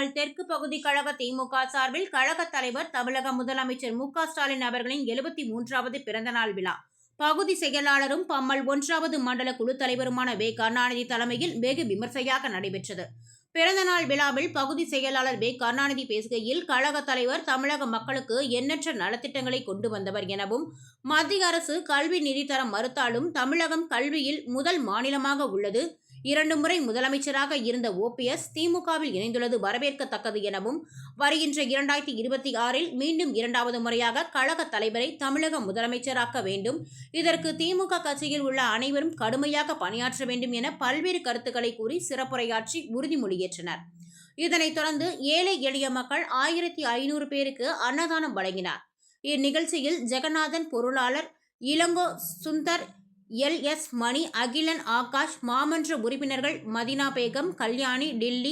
பம்மல் தெற்கு பகுதி கழக திமுக சார்பில் கழக தலைவர் தமிழக முதலமைச்சர் மு.க.ஸ்டாலின் அவர்களின் 73வது பிறந்தநாள் விழா பகுதி செயலாளரும் பம்மல் 1வது மண்டல குழு தலைவருமான வே. கருணாநிதி தலைமையில் வெகு விமர்சையாக நடைபெற்றது. பிறந்தநாள் விழாவில் பகுதி செயலாளர் வே. கருணாநிதி பேசுகையில், கழக தலைவர் தமிழக மக்களுக்கு எண்ணற்ற நலத்திட்டங்களை கொண்டு வந்தவர் எனவும், மத்திய அரசு கல்வி நிதி தர மறுத்தாலும் தமிழகம் கல்வியில் முதல் மாநிலமாக உள்ளது. 2 முறை முதலமைச்சராக இருந்த OPS திமுகவில் இணைந்துள்ளது வரவேற்கத்தக்கது எனவும், வருகின்ற 2026இல் மீண்டும் 2வது முறையாக கழக தலைவரை தமிழக முதலமைச்சராக்க வேண்டும். இதற்கு திமுக கட்சியில் உள்ள அனைவரும் கடுமையாக பணியாற்ற வேண்டும் என பல்வேறு கருத்துக்களை கூறி சிறப்புரையாற்றி உறுதிமொழியேற்றனர். இதனைத் தொடர்ந்து ஏழை எளிய மக்கள் 1500 பேருக்கு அன்னதானம் வழங்கினார். இந்நிகழ்ச்சியில் ஜெகநாதன், பொருளாளர் இளங்கோ, சுந்தர், LS மணி, அகிலன், ஆகாஷ், மாமன்ற உறுப்பினர்கள் மதினா பேகம், கல்யாணி, டில்லி,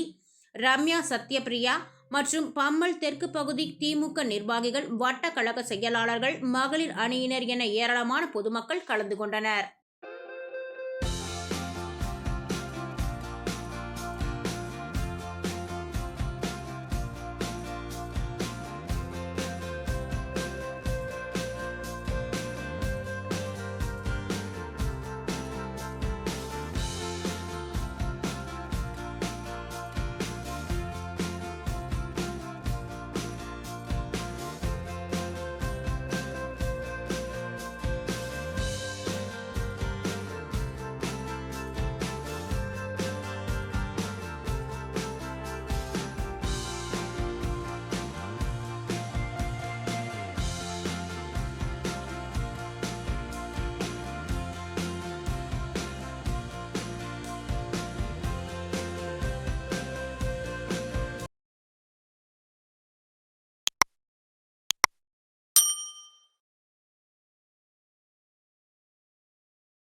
ரம்யா, சத்யபிரியா மற்றும் பம்மல் தெற்கு பகுதி திமுக நிர்வாகிகள், வட்ட கழக செயலாளர்கள், மகளிர் அணியினர் என ஏராளமான பொதுமக்கள் கலந்து கொண்டனர்.